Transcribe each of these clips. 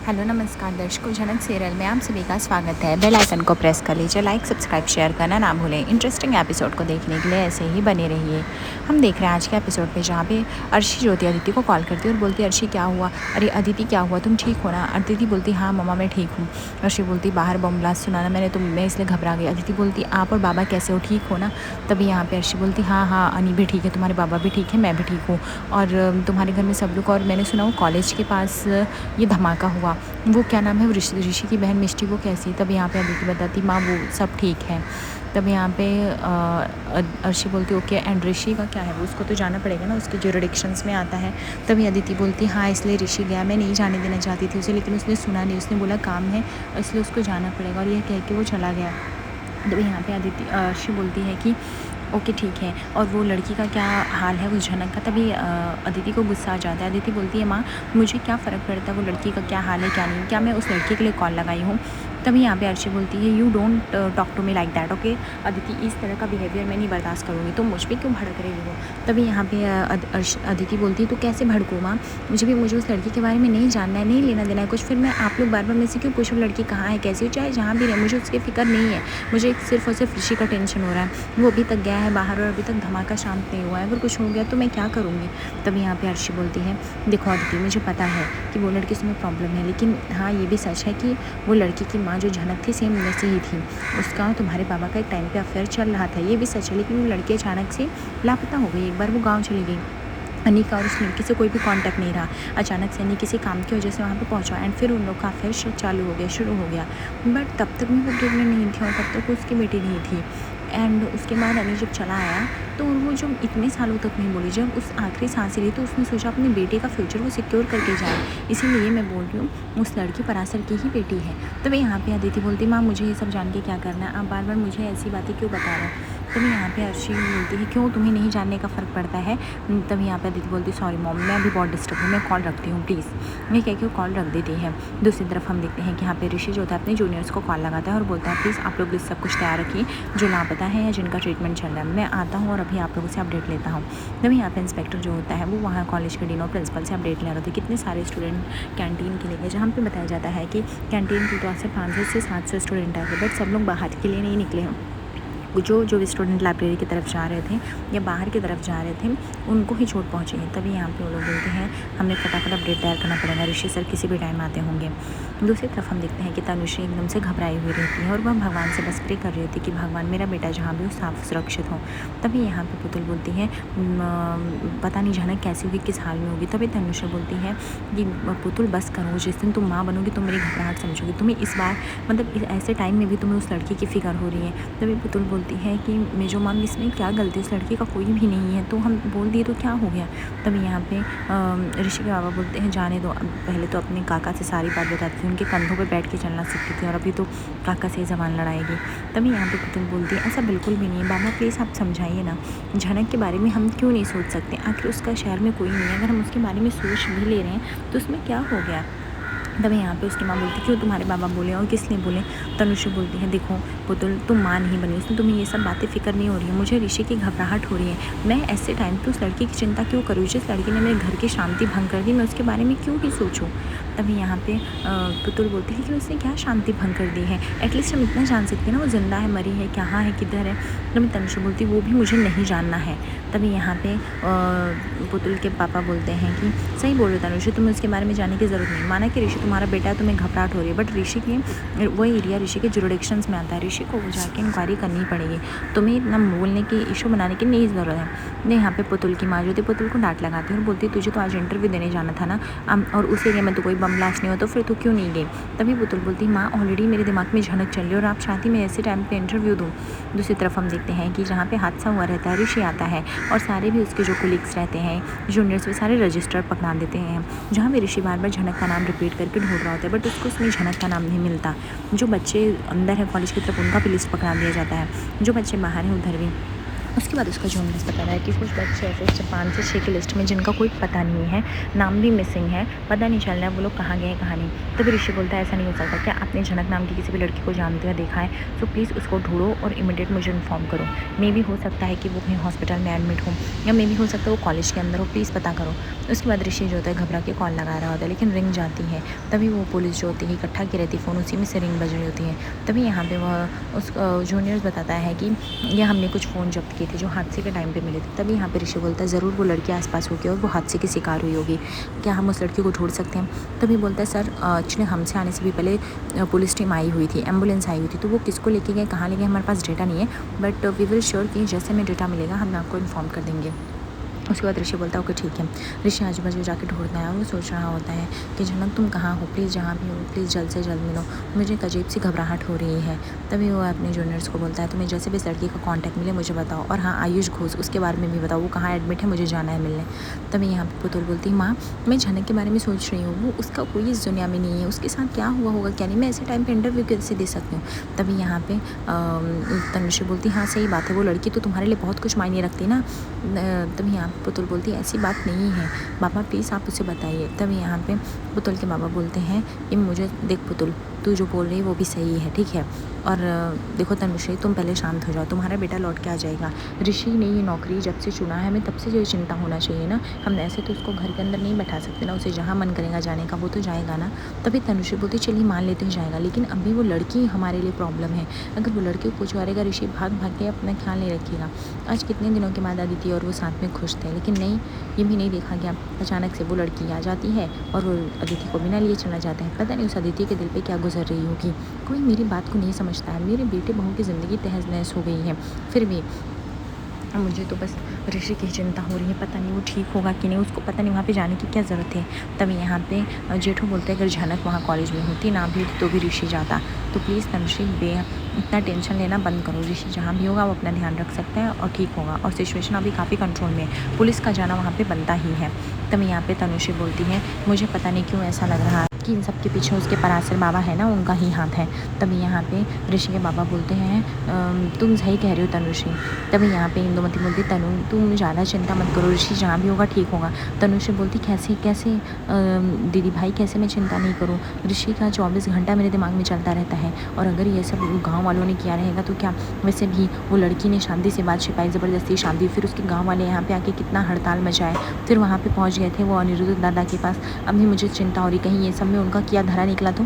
Hello नमस्कार दर्शकों, झनक सीरियल में आप सभी का स्वागत है। बेल आइकन को प्रेस कर लीजिए, लाइक सब्सक्राइब शेयर करना ना भूलें। इंटरेस्टिंग एपिसोड को देखने के लिए ऐसे ही बने रहिए। हम देख रहे हैं आज के एपिसोड पे जहाँ पे अर्शी ज्योति अदिति को कॉल करती है और बोलती है अर्शी क्या हुआ, अरे अदिति क्या हुआ, तुम ठीक हो ना। अदिति बोलती हाँ मम्मा मैं ठीक हूँ। अर्शी बोलती बाहर बम ब्लास्ट सुना ना मैंने, तो मैं इसलिए घबरा गई। अदिति बोलती आप और बाबा कैसे हो, ठीक हो ना। तभी यहाँ पे अर्शी बोलती हाँ हाँ अनी भी ठीक है, तुम्हारे बाबा भी ठीक है, मैं भी ठीक हूँ और तुम्हारे घर में सब लोग, और मैंने सुना वो कॉलेज के पास ये धमाका हुआ, वो क्या नाम है, वो ऋषि की बहन मिष्टी, वो कैसी। तब यहाँ पे अदिति बताती माँ वो सब ठीक है। तब यहाँ पे अर्शी बोलती ओके एंड ऋषि का क्या है, वो उसको तो जाना पड़ेगा ना, उसके जुरिडिक्शंस में आता है। तभी अदिति बोलती हाँ इसलिए ऋषि गया, मैं नहीं जाने देना चाहती थी उसे, लेकिन उसने सुना नहीं, उसने बोला काम है इसलिए उसको जाना पड़ेगा, और यह कह के वो चला गया। तभी यहाँ पे अर्शी बोलती है कि ओके ठीक है, और वो लड़की का क्या हाल है उस झनक का। तभी अदिति को गुस्सा आ जाता है। अदिति बोलती है माँ मुझे क्या फ़र्क पड़ता है वो लड़की का क्या हाल है क्या नहीं, क्या मैं उस लड़की के लिए कॉल लगाई हूँ। तभी यहाँ पे अर्शी बोलती है you don't talk to me like that okay. Aditi इस तरह का बिहेवियर मैं नहीं बर्दाश्त करूँगी, तो मुझ पर क्यों भड़क रही हो। तभी यहाँ पे अदिति बोलती है तो कैसे भड़कूँ माँ, मुझे उस लड़की के बारे में नहीं जानना है, नहीं लेना देना है कुछ, फिर मैं आप लोग बार बार में से क्यों पूछूँ लड़की कहाँ है कैसी हो, चाहे जहाँ भी रहे मुझे उसकी फ़िक्र नहीं है। मुझे सिर्फ और सिर्फ ऋषि का टेंशन हो रहा है, वो अभी तक गया है बाहर और अभी तक धमाका शांत नहीं हुआ है, अगर कुछ हो गया तो मैं क्या करूँगी। तभी यहाँ पे अर्शी बोलती है देखो अदिति मुझे पता है कि वो लड़की से में प्रॉब्लम है, लेकिन हाँ ये भी सच है कि वो लड़की की माँ जो झनक थी सेम वैसे ही थी, उसका तुम्हारे पापा का एक टाइम पे अफेयर चल रहा था, ये भी सच है। लेकिन वो लड़की अचानक से लापता हो गई, एक बार वो गाँव चली गई, अनी का और उस लड़की से कोई भी कांटेक्ट नहीं रहा। अचानक से अनी किसी काम की वजह से वहाँ पे पहुँचा एंड फिर उन लोग का अफेयर चालू हो गया, शुरू हो गया। बट तब तक भी वो प्रेगनेंट नहीं थी और तब तक उसकी बेटी नहीं थी। एंड उसके बाद अनी जब चला आया तो वो जो इतने सालों तक नहीं बोली, जब उस आखिरी सांस ली तो उसने सोचा अपने बेटे का फ्यूचर वो सिक्योर करके जाए, इसीलिए मैं बोल रही हूँ उस लड़की परासर की ही बेटी है। तभी यहाँ पे अदिति बोलती माँ मुझे ये सब जान के क्या करना है, आप बार बार मुझे ऐसी बातें क्यों बता रहे हो। तभी यहाँ पे अर्शी बोलती है क्यों तुम्हें नहीं जानने का फ़र्क पड़ता है। तभी यहाँ पे अदिति बोलती सॉरी मॉम मैं अभी बहुत डिस्टर्ब हूँ, मैं कॉल रखती हूँ प्लीज़। मैं कह के वो कॉल रख देती है। दूसरी तरफ हम देखते हैं कि यहाँ पे ऋषि जो होता है अपने जूनियर्स को कॉल लगाता है और बोलता है प्लीज़ आप लोग सब कुछ तैयार रखिए जो लापता है या जिनका ट्रीटमेंट चल रहा है, मैं आता हूँ और अभी आप लोगों से अपडेट लेता हूँ। तभी यहाँ पे इंस्पेक्टर जो होता है वो वहाँ कॉलेज के डीन और प्रिंसिपल से अपडेट ले रहे थे कितने सारे स्टूडेंट कैंटीन के लिए गए, जहाँ पे बताया जाता है कि कैंटीन की तो से 500 से 700 स्टूडेंट आए थे, बट सब लोग बाहर के लिए नहीं निकले हैं। जो भी स्टूडेंट लाइब्रेरी की तरफ जा रहे थे या बाहर की तरफ जा रहे थे उनको ही चोट पहुंची है। तभी यहाँ पे वो लोग बोलते हैं हमें फटाफट अपडेट तैयार करना पड़ेगा, ऋषि सर किसी भी टाइम आते होंगे। दूसरी तरफ हम देखते हैं कि तनुश्री एकदम से घबराई हुई रहती है और वह भगवान से बस प्रे कर रही होती है कि भगवान मेरा बेटा जहाँ भी हो साफ सुरक्षित हो। तभी यहाँ पे पुतुल बोलती है पता नहीं झनक कैसी होगी, किस हाल में होगी। तभी तनुश्री बोलती है कि पुतुल बस करो, जिस दिन तुम माँ बनोगी तो मेरी घबराहट समझोगी, तुम्हें इस बार मतलब ऐसे टाइम में भी तुम्हें उस लड़की की फ़िक्र हो रही है। तभी पुतुल बोलती है कि मेजो मैम इसमें क्या गलती, उस लड़की का कोई भी नहीं है, तो हम बोल दिए तो क्या हो गया। तभी यहाँ पे ऋषि के बाबा बोलते हैं जाने दो, पहले तो अपने काका से सारी बात बताती थी, उनके कंधों पे बैठ के चलना सीखती थी और अभी तो काका से ही ज़बान लड़ाएगी। तभी यहाँ पे पुतुल बोलती है ऐसा बिल्कुल भी नहीं है बाबा, प्लीज़ आप समझाइए ना, झनक के बारे में हम क्यों नहीं सोच सकते, आखिर उसका शहर में कोई नहीं है, अगर हम उसके बारे में सोच भी ले रहे हैं तो उसमें क्या हो गया। तभी यहाँ पे उसकी माँ बोलती क्यों तुम्हारे बाबा बोले और किस लिए बोले। तनुश्री बोलती है देखो पुतुल तुम माँ नहीं बनी, उसमें तुम्हें ये सब बातें फिक्र नहीं हो रही है, मुझे ऋषि की घबराहट हो रही है, मैं ऐसे टाइम पे उस लड़की की चिंता क्यों करूँ, जिस लड़की ने मेरे घर की शांति भंग कर दी मैं उसके बारे में क्यों ही सोचूँ। तभी यहाँ पे पुतुल बोलती है कि उसने क्या शांति भंग कर दी है, एटलीस्ट हम इतना जान सकते हैं ना वो जिंदा है मरी है कहाँ है किधर है। तभी तनुश्री बोलती वो भी मुझे नहीं जानना है। तभी यहाँ पे पुतुल के पापा बोलते हैं कि सही बोल रहे हो तनुश्री, तुम्हें उसके बारे में जानने की ज़रूरत नहीं, माना कि ऋषि तुम्हारा बेटा है, तुम्हें घबराहट हो रही है, बट ऋषि के वो एरिया ऋषि के जुरिडिक्शंस में आता है, ऋषि को जाके इंक्वायरी करनी पड़ेगी, तुम्हें इतना बोलने की इशू बनाने की नहीं ज़रूरत है। नहीं यहाँ पे पुतुल की माँ जो थी पुतुल को डांट लगाती है और बोलती तुझे तो आज इंटरव्यू देने जाना था ना, और उस एरिया में तो कोई बम ब्लास्ट नहीं हो तो फिर तो क्यों नहीं गई। तभी पुतुल बोलती माँ ऑलरेडी मेरे दिमाग में झनक चल रही है और आप चाहती मैं ऐसे टाइम पर इंटरव्यू दूँ। दूसरी तरफ हम देखते हैं कि जहाँ पे हादसा हुआ रहता है ऋषि आता है और सारे भी उसके जो कोलीग्स रहते हैं जूनियर्स वे सारे रजिस्टर पकड़ा देते हैं, जहाँ पे ऋषि बार बार झनक का नाम रिपीट करके ढूंढ रहा होता है, बट उसको उसमें झनक का नाम नहीं मिलता। जो बच्चे अंदर है कॉलेज की तरफ उनका भी लिस्ट पकड़ा दिया जाता है, जो बच्चे बाहर हैं उधर भी। उसके बाद उसका जूनियर्स बता रहा है कि कुछ बच्चे ऐसे 5 से 6 की लिस्ट में जिनका कोई पता नहीं है, नाम भी मिसिंग है, पता नहीं चल रहा है वो लोग कहाँ गए हैं कहाँ नहीं। तभी ऋषि बोलता है ऐसा नहीं हो सकता, क्या आपने झनक नाम की किसी भी लड़की को जानते हुए देखा है? तो प्लीज़ उसको ढूंढो और इमीडिएट मुझे इन्फॉर्म करो। मे भी हो सकता है कि वो कहीं हॉस्पिटल में एडमिट हो, या मे भी हो सकता है वो कॉलेज के अंदर हो, प्लीज़ पता करो। उसके बाद ऋषि जो होता है घबरा के कॉल लगा रहा होता है, लेकिन रिंग जाती है। तभी वो पुलिस जो होती है इकट्ठा की रहती है, फ़ोन उसी में से रिंग बज रही होती है। तभी यहाँ पे वह उस जूनियर्स बताता है कि ये हमने कुछ फ़ोन जब्त किए थे जो हादसे के टाइम पे मिले थे। तभी यहाँ पे ऋषि बोलता है ज़रूर वो लड़की आसपास होगी और वो हादसे की शिकार हुई होगी, क्या हम उस लड़की को ढूंढ सकते हैं? तभी बोलता है सर एक्चुअली हमसे आने से भी पहले पुलिस टीम आई हुई थी, एम्बुलेंस आई हुई थी, तो वो किसको लेके गए कहाँ ले गए हमारे पास डेटा नहीं है, बट वी विल श्योर कि जैसे हमें डेटा मिलेगा हम आपको इन्फॉर्म कर देंगे। उसके बाद ऋषि बोलता है ओके ठीक है। ऋषि आजू बाजू जाके ढूंढता है और वो सोच रहा होता है कि झनक तुम कहाँ हो, प्लीज़ जहाँ भी हो प्लीज़ जल्द से जल्द मिलो, मुझे एक अजीब सी घबराहट हो रही है। तभी वो अपने जूनियर्स को बोलता है तुम्हें जैसे भी इस लड़की का कॉन्टैक्ट मिले मुझे बताओ, और हाँ आयुष घोष उसके बारे में भी बताओ, वो कहाँ एडमिट है, मुझे जाना है मिलने। तभी यहाँ पर पुतुल बोलती है माँ मैं झनक के बारे में सोच रही हूँ, वो उसका कोई इस दुनिया में नहीं है, उसके साथ क्या हुआ होगा क्या नहीं, मैं ऐसे टाइम पर इंटरव्यू कैसे दे सकती हूँ। तभी यहाँ पे तनुश्री बोलती हाँ सही बात है, वो लड़की तो तुम्हारे लिए बहुत कुछ मायने रखती ना। तभी यहाँ पे पुतुल बोलती है ऐसी बात नहीं है पापा, प्लीज़ आप उसे बताइए। तभी यहाँ पे पुतुल के पापा बोलते हैं कि मुझे देख पुतुल, तू जो बोल रही है वो भी सही है, ठीक है, और देखो तनुश्री तुम पहले शांत हो जाओ, तुम्हारा बेटा लौट के आ जाएगा। ऋषि ने ये नौकरी जब से चुना है हमें तब से जो चिंता होना चाहिए ना, हम ऐसे तो उसको घर के अंदर नहीं बैठा सकते ना, उसे जहाँ मन करेगा जाने का वो तो जाएगा ना। तभी तनुश्री बोलती चलिए मान लेते हैं जाएगा, लेकिन अभी वो लड़की हमारे लिए प्रॉब्लम है, अगर वो लड़की को कुछ करेगा ऋषि भाग भाग के अपना ख्याल नहीं रखेगा। आज कितने दिनों के बाद आदित्य और वो साथ में खुश थे, लेकिन नहीं, ये भी नहीं देखा गया, अचानक से वो लड़की आ जाती है और वो अदिति को बिना लिए चला जाता है। पता नहीं उस अदिति के दिल पे क्या गुजर रही होगी, कोई मेरी बात को नहीं समझता है, मेरे बेटे बहू की ज़िंदगी तहस नहस हो गई है। फिर भी मुझे तो बस ऋषि की चिंता हो रही है, पता नहीं वो ठीक होगा कि नहीं, उसको पता नहीं वहाँ पे जाने की क्या ज़रूरत है। तभी यहाँ पे जेठू बोलते हैं अगर झनक वहाँ कॉलेज में होती ना भी होती तो भी ऋषि जाता, तो प्लीज़ तनुश्री इतना टेंशन लेना बंद करो, ऋषि जहाँ भी होगा वो अपना ध्यान रख सकता है और ठीक होगा, और सिचुएशन अभी काफ़ी कंट्रोल में है, पुलिस का जाना वहाँ पर बनता ही है। तभी यहाँ पर तनुश्री बोलती है मुझे पता नहीं क्यों ऐसा लग रहा है कि इन सब के पीछे उसके पराशर बाबा है ना, उनका ही हाथ है। तभी यहाँ पे ऋषि के बाबा बोलते हैं तुम सही कह रही हो तनुश्री। तभी यहाँ पे इंदुमती बोलती तनु तुम ज़्यादा चिंता मत करो, ऋषि जहाँ भी होगा ठीक होगा। तनुश्री बोलती कैसे कैसे दीदी भाई कैसे मैं चिंता नहीं करूँ, ऋषि का 24 घंटा मेरे दिमाग में चलता रहता है, और अगर ये सब गाँव वालों ने किया रहेगा तो क्या। वैसे भी वो लड़की ने शादी से बात छिपाई, ज़बरदस्ती शादी, फिर उसके गाँव वाले यहाँ पे आके कितना हड़ताल मचाए, फिर वहाँ पे पहुँच गए थे वो अनिरुद्ध दादा के पास। अभी मुझे चिंता हो रही कहीं ये सब में उनका किया धरा निकला तो।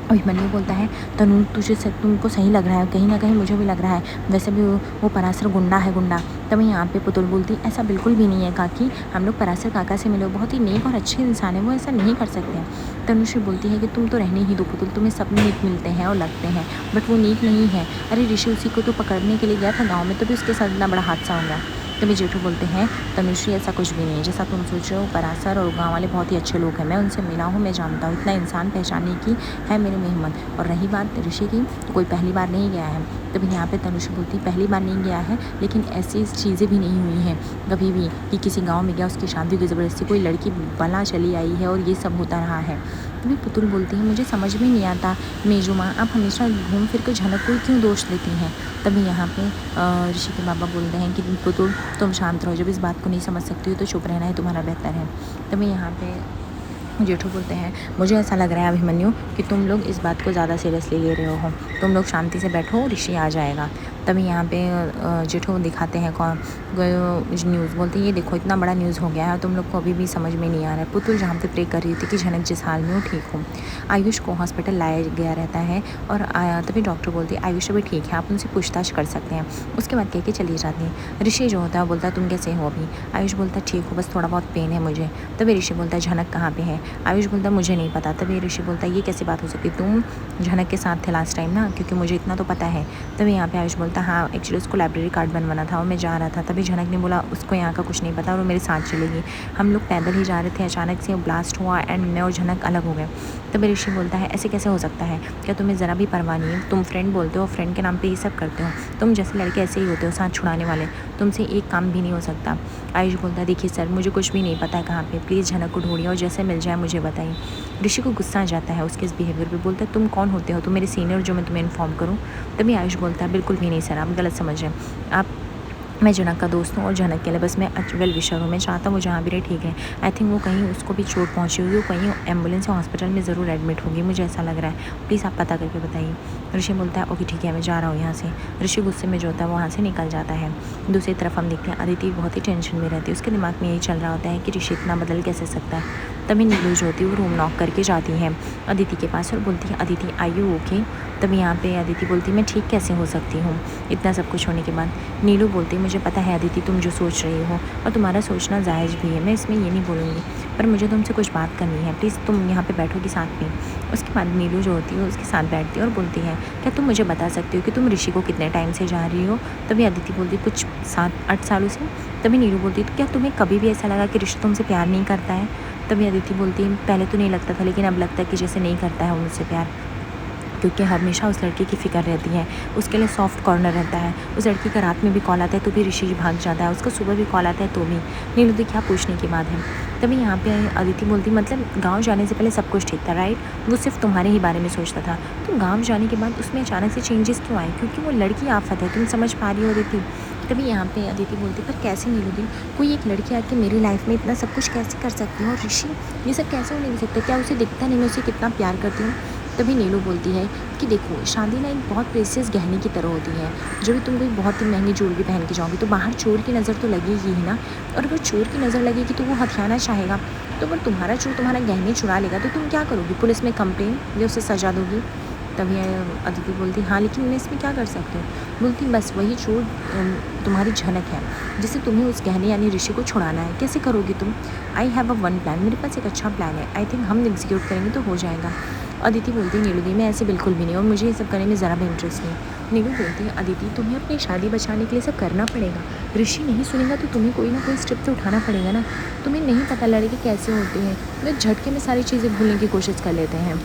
अभिमन्यु बोलता है तनु तुमको सही लग रहा है, कहीं ना कहीं मुझे भी लग रहा है, वैसे भी वो पराशर गुंडा है गुंडा। तभी यहाँ पे पुतुल बोलती ऐसा बिल्कुल भी नहीं है काकी, हम लोग पराशर काका से मिले, बहुत ही नेक और अच्छे इंसान है, वो ऐसा नहीं कर सकते हैं। तनुश्री बोलती है कि तुम तो रहने ही दो पुतुल, तुम्हें सब नीक मिलते हैं और लगते हैं, बट वो नीक नहीं है। अरे ऋषि उसी को तो पकड़ने के लिए गया था गाँव में, तो भी उसके साथ इतना बड़ा हादसा हो गया। तभी जेठू बोलते हैं तनुश्री ऐसा कुछ भी नहीं है जैसा तुम सोच रहे हो, पराशर और गाँव वाले बहुत ही अच्छे लोग हैं, मैं उनसे मिला हूँ, मैं जानता हूँ, इतना इंसान पहचानने की है मेरे में हिम्मत। और रही बात ऋषि की, तो कोई पहली बार नहीं गया है। तभी यहाँ पे तनुश्री बोलती पहली बार नहीं गया है, लेकिन ऐसी चीज़ें भी नहीं हुई हैं कभी भी कि किसी गाँव में गया, उसकी शादी की ज़बरदस्ती कोई लड़की बला चली आई है और ये सब होता रहा है। तभी पुतुल बोलती है मुझे समझ में नहीं आता मेजू माँ, आप हमेशा घूम फिर कर झनक को क्यों दोष देती हैं। तभी यहाँ पे ऋषि के बाबा बोलते हैं कि पुतुल तुम शांत रहो, जब इस बात को नहीं समझ सकती हो तो चुप रहना ही तुम्हारा बेहतर है। तभी यहाँ पे जेठू बोलते हैं मुझे ऐसा लग रहा है अभिमन्यु कि तुम लोग इस बात को ज़्यादा सीरियसली ले रहे हो, तुम लोग शांति से बैठो, ऋषि आ जाएगा। तभी यहाँ पे जेठू दिखाते हैं कौन न्यूज़, बोलते हैं ये देखो इतना बड़ा न्यूज़ हो गया है, तुम लोग को अभी भी समझ में नहीं आ रहा है। पुतुल जहाँ पे प्रे कर रही थी कि झनक जिस हाल में हो ठीक हो। आयुष को हॉस्पिटल लाया गया रहता है और तभी डॉक्टर बोलती है आयुष अभी ठीक है, आप उनसे पूछताछ कर सकते हैं। उसके बाद कह के चली जाती है। ऋषि जो होता है बोलता है तुम कैसे हो अभी। आयुष बोलता है ठीक हो, बस थोड़ा बहुत पेन है मुझे। तभी ऋषि बोलता है झनक कहाँ पे है। आयुष बोलता है मुझे नहीं पता। तभी ऋषि बोलता है ये कैसी बात हो सकती, तुम झनक के साथ थे लास्ट टाइम ना, क्योंकि मुझे इतना तो पता है। तभी यहाँ पे आयुष बोलता है हाँ एक्चुअली उसको लाइब्रेरी कार्ड बनवाना था और मैं जा रहा था। तभी झनक ने बोला उसको यहाँ का कुछ नहीं पता और वो मेरे साथ चलेगी। हम लोग पैदल ही जा रहे थे, अचानक से ब्लास्ट हुआ एंड मैं और झनक अलग हो गए। तभी ऋषि बोलता है ऐसे कैसे हो सकता है, क्या तुम्हें ज़रा भी परवाह नहीं है, तुम फ्रेंड बोलते हो, फ्रेंड के नाम पे ये सब करते हो, तुम जैसे लड़के ऐसे ही होते हो साथ छुड़ाने वाले, तुमसे एक काम भी नहीं हो सकता। आयुष बोलता है देखिए सर मुझे कुछ भी नहीं पता है कहाँ पे, प्लीज़ झनक को ढूंढिए और जैसे मिल जाए मुझे बताइए। ऋषि को गुस्सा आ जाता है उसके इस बिहेवियर पे, बोलता है तुम कौन होते हो, तुम मेरे सीनियर जो मैं तुम्हें इन्फॉर्म करूँ। तभी आयुष बोलता है बिल्कुल भी नहीं सर, आप गलत समझ रहे हैं, आप मैं जनक का दोस्त हूँ और जनक के लिए बस मैं वेल विशर हूँ। मैं चाहता हूँ वो जहाँ भी रहे ठीक है। आई थिंक वो कहीं उसको भी चोट पहुँची होगी, वो कहीं एम्बुलेंस या हॉस्पिटल में ज़रूर एडमिट होगी, मुझे ऐसा लग रहा है। प्लीज़ आप पता करके बताइए। ऋषि बोलता है ओके ठीक है, मैं जा रहा हूँ यहाँ से। ऋषि गुस्से में जो होता है वो वहाँ से निकल जाता है। दूसरी तरफ हम देखते हैं अदिति बहुत ही टेंशन में रहती है। उसके दिमाग में यही चल रहा होता है कि ऋषि इतना बदल कैसे सकता है। तभी नीलू जो होती है वो रूम नॉक करके जाती है अदिति के पास और बोलती है अदिति आई यू ओके। तभी यहाँ पे अदिति बोलती है मैं ठीक कैसे हो सकती हूँ इतना सब कुछ होने के बाद। नीलू बोलती है मुझे पता है अदिति तुम जो सोच रही हो और तुम्हारा सोचना जायज़ भी है, मैं इसमें ये नहीं बोलूँगी, पर मुझे तुमसे कुछ बात करनी है, प्लीज़ तुम यहाँ पे बैठोगी साथ में। उसके बाद नीलू जो होती है उसके साथ बैठती है और बोलती है क्या तुम मुझे बता सकती हो कि तुम ऋषि को कितने टाइम से जा रही हो। तभी अदिति बोलती कुछ 7-8 सालों से। तभी नीलू बोलती तो क्या तुम्हें कभी भी ऐसा लगा कि ऋषि तुमसे प्यार नहीं करता है। तभी अदिति बोलती है पहले तो नहीं लगता था, लेकिन अब लगता है कि जैसे नहीं करता है वो मुझसे प्यार, क्योंकि हमेशा उस लड़की की फ़िक्र रहती है, उसके लिए सॉफ्ट कॉर्नर रहता है। उस लड़की का रात में भी कॉल आता है तो भी ऋषि भाग जाता है, उसका सुबह भी कॉल आता है तो भी। नीलू दी क्या पूछने की बात है। तभी यहाँ पे अदिति बोलती मतलब गांव जाने से पहले सब कुछ ठीक था राइट, वो सिर्फ तुम्हारे ही बारे में सोचता था, तो गाँव जाने के बाद उसमें अचानक से चेंजेस क्यों आए, क्योंकि वो लड़की आफत है, तुम समझ पा रही हो अदिति। तभी यहाँ पे अदिति बोलती पर कैसे नीलू दी, कोई एक लड़की आके मेरी लाइफ में इतना सब कुछ कैसे कर सकती है, और ऋषि ये सब कैसे होने दे सकता है, क्या उसे दिखता नहीं मैं उसे कितना प्यार करती हूँ। तभी नीलू बोलती है कि देखो शादी ना एक बहुत प्रेशियस गहने की तरह होती है, जो भी तुम कोई बहुत ही महंगी ज्वेलरी पहन के जाओगी तो बाहर चोर की नज़र तो लगेगी ही ना, और अगर चोर की नज़र लगेगी तो वो हथियाना चाहेगा, तो अगर तुम्हारा चोर तुम्हारा गहने चुरा लेगा तो तुम क्या करोगी, पुलिस में कंप्लेन या उसे सजा दोगी। तभी अदिति बोलती हाँ लेकिन मैं इसमें क्या कर सकती हूँ। बोलती बस वही चोर तुम्हारी झनक है जिसे तुम्हें उस गहने यानी ऋषि को छुड़ाना है, कैसे करोगी तुम। I have a one plan, मेरे पास एक अच्छा प्लान है, आई थिंक हम एग्जीक्यूट करेंगे तो हो जाएगा। अदिति बोलती है नीलू दी मैं ऐसे बिल्कुल भी नहीं, और मुझे ये सब करने में ज़रा भी इंटरेस्ट नहीं। नीलू बोलती है अदिति तुम्हें अपनी शादी बचाने के लिए सब करना पड़ेगा, ऋषि नहीं सुनेगा तो तुम्हें कोई ना कोई स्टेप तो उठाना पड़ेगा ना, तुम्हें नहीं पता लड़के कैसे होते हैं, वे झटके में सारी चीज़ें भूलने की कोशिश कर लेते हैं।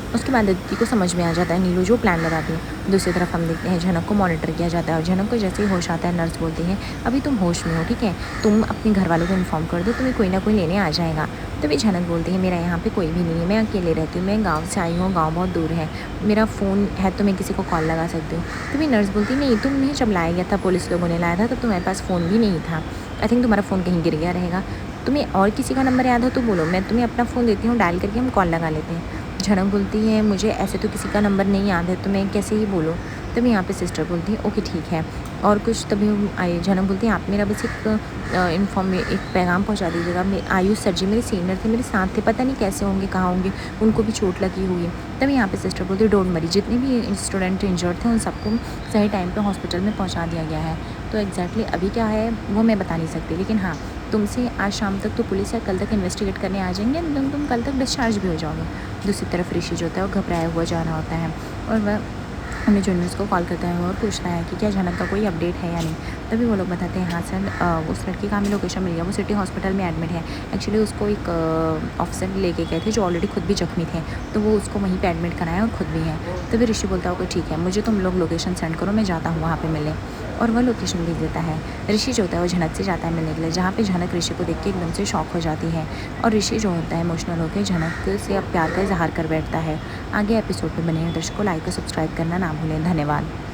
उसके बाद अदिति को समझ में आ जाता है नीलू जो प्लान लगाती है। दूसरी तरफ हम देखते हैं झनक को मॉनिटर किया जाता है और झनक को जैसे ही होश आता है नर्स बोलती है अभी तुम होश में हो ठीक है, तुम अपने घर वालों को इन्फॉर्म कर दो, तुम्हें कोई ना कोई लेने आ जाएगा। तभी झनक बोलती है मेरा यहाँ पे कोई भी नहीं है, मैं अकेले रहती हूँ, मैं गाँव से आई हूँ, गाँव बहुत दूर है, मेरा फ़ोन है तो मैं किसी को कॉल लगा सकती हूँ। तभी नर्स बोलती नहीं तुम्हें जब लाया गया था, पुलिस लोगों ने लाया था तब तुम्हारे पास फ़ोन भी नहीं था, आई थिंक तुम्हारा फ़ोन कहीं गिर गया रहेगा, तुम्हें और किसी का नंबर याद हो तो बोलो, मैं तुम्हें अपना फ़ोन देती हूँ, डायल करके हम कॉल लगा लेते हैं। झनक बोलती है मुझे ऐसे तो किसी का नंबर नहीं याद है तो मैं कैसे ही बोलूँ। तभी यहाँ पे सिस्टर बोलती है ओके ठीक है और कुछ। तभी आई झनक बोलती है आप मेरा बस एक पैगाम पहुँचा दीजिएगा, आयुष सर जी मेरे सीनियर थे, मेरे साथ थे, पता नहीं कैसे होंगे कहाँ होंगे, उनको भी चोट लगी हुई है। तभी यहाँ पे सिस्टर बोलती है डोंट वरी, जितने भी स्टूडेंट इंजर्ड थे उन सबको सही टाइम पे हॉस्पिटल में पहुँचा दिया गया है, तो एग्जैक्टली अभी क्या है वो मैं बता नहीं सकती, लेकिन हाँ तुमसे आज शाम तक तो पुलिस या कल तक इन्वेस्टिगेट करने आ जाएंगे, तुम कल तक डिस्चार्ज भी हो जाओगे। दूसरी तरफ ऋषि जो होता है वो घबराया हुआ जा रहा होता है और वह हमें जूनियर्स को कॉल करता है और पूछता है कि क्या झनक का कोई अपडेट है या नहीं। तभी वो लोग बताते हैं हाँ सर उस लड़की का हमें लोकेशन मिल गया, वो सिटी हॉस्पिटल में एडमिट है, एक्चुअली उसको एक ऑफिसर लेके गए थे जो ऑलरेडी खुद भी जख्मी थे, तो वो उसको वहीं पे एडमिट कराया और खुद भी है। तभी ऋषि बोलता होगा ठीक है मुझे तुम लोग लोकेशन सेंड करो, मैं जाता हूँ वहाँ पर मिले, और वह लोकेशन भेज देता है। ऋषि जो होता है वो झनक से जाता है मिलने के लिए, जहाँ पे झनक ऋषि को देख के एकदम से शॉक हो जाती है और ऋषि जो होता है इमोशनल होकर झनक से अब प्यार का इजहार कर बैठता है। आगे एपिसोड में बने दर्शकों लाइक और सब्सक्राइब करना ना भूलें। धन्यवाद।